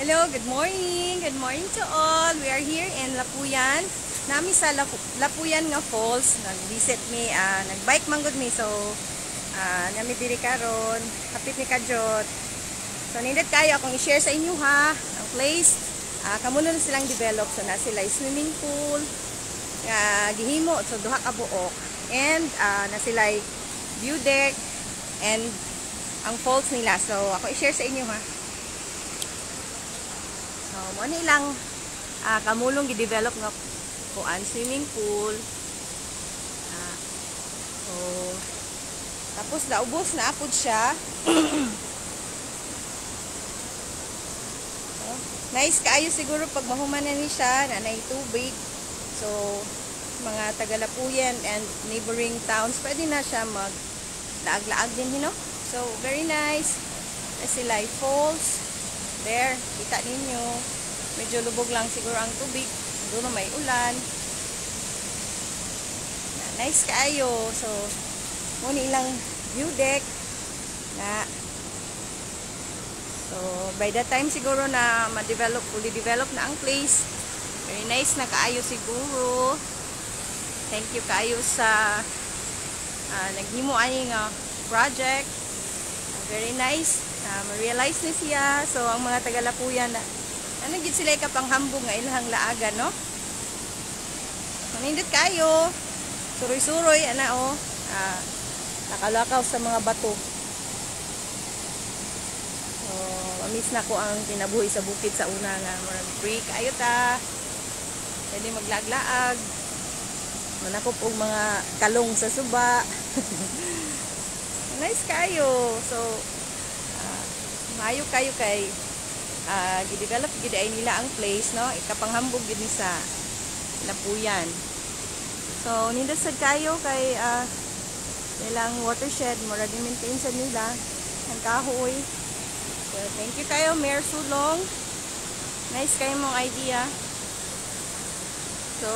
Hello, good morning. Good morning to all. We are here in Lapuyan. Nami sa Lapuyan nga falls. Nag-visit me, nag-bike man gud me. So, nami diri karon, hapit ni Kajot. So, nindot kayo akong i-share sa inyo ha, ang place. Kamo na silang develop. So, na sila swimming pool, gihimo, so duha ka buok. And, na sila view deck, and ang falls nila. So, ako i-share sa inyo ha. So, mo ni lang kamulong gi-develop nga kuan swimming pool. So, tapos naubos na apod siya. So, nice kaayo siguro pag mahuman na ni siya, nanay tubig. So, mga taga-Lapuyan and neighboring towns, pwede na siya mag-laag-laag din, you know? So, very nice. Sila falls. There, kita ninyo. Medyo lubog lang siguro ang tubig. Doon may ulan. Nice kaayo. So, muna ilang view deck. So, by that time siguro na fully develop na ang place. Very nice na kaayo siguro. Thank you kaayo sa naghimo ani nga project. Very nice. Ma-realize na siya. So, ang mga taga-Lapuyan gid sila kapanghambong nga ilahang laagan, no? Manindot kayo. Suroy-suroy, nakalakaw sa mga bato. So, mamiss na ko ang kinabuhi sa bukid sa una nga. Free kayo ta. Pwede maglaag-laag. Manakop og mga kalong sa suba. Nice kayo. So, maayo kayo kay gidevelop gid ay nila ang place, no? Ikapanghambog gid ni sa Lapuyan. So nindot sad kayo kay nilang watershed mura din maintain sad nila ang kahoy. So thank you kayo Mayor Sulong. Nice kayo mong idea. So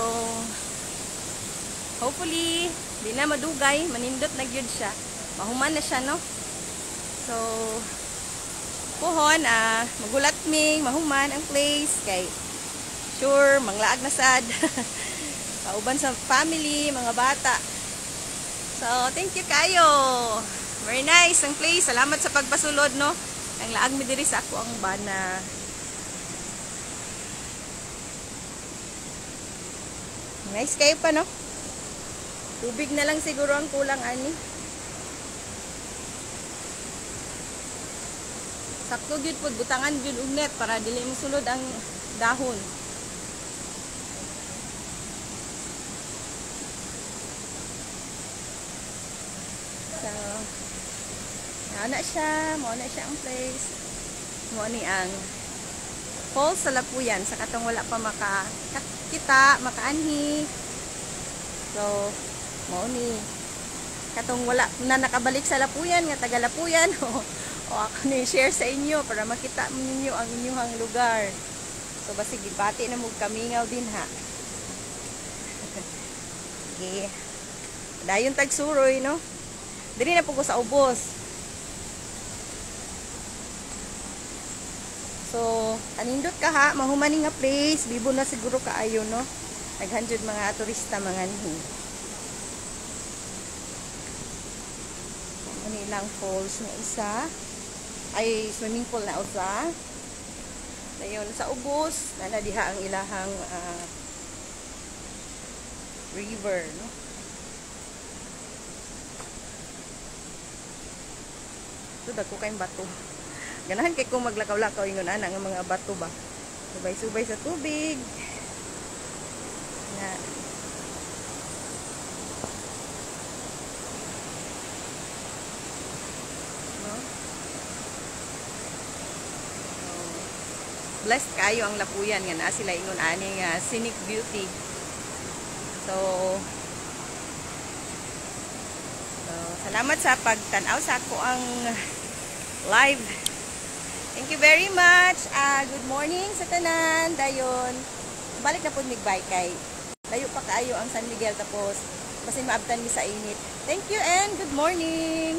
hopefully di na madugay, manindot na gyud siya. Mahuman na siya, no? So pohon, magulat mi, mahuman ang place kay sure, manglaag na sad. Kauban sa family, mga bata. So, thank you kayo. Very nice ang place. Salamat sa pagpasulod, no? Ang laag mi diri sa ako ang bana. Nice kayo pa, no? Tubig na lang siguro ang kulang ani. Sakto gyud pud butangan gyud og net para dili mo sulod ang dahon. So, na siya, mo na siya ang place. Mo ni ang falls sa Lapuyan sa katong wala pa makakita, makaanhi. So, mo ni katong wala na nakabalik sa Lapuyan nga taga Lapuyan. O ako ni-share sa inyo para makita ninyo ang inyong lugar. So, basta gibati na mo kamingaw din ha. Okay. Dayon tagsuroy, no? Diri na po ko sa ubos. So, anindot ka ha. Mahumani nga place. Bibo na siguro kaayo, no? Naghanjud mga turista, mga anhi. Ano ilang falls na isa. Ay swimming pool na usa. Dayon sa ubos na diha ang ilahang river, no? Ito dagko kay bato. Ganahan kay kung maglakaw-lakaw ingon ana nga mga bato ba. Subay-subay sa tubig. Na blessed kayo ang Lapuyan nga na sila ingon ani nga scenic beauty. So salamat sa pagtan-aw sa ako ang live. Thank you very much. Good morning sa tanan. Dayon balik na pud mig bike kay layo pa kaayo ang San Miguel tapos basin maabtan mi sa init. Thank you and good morning.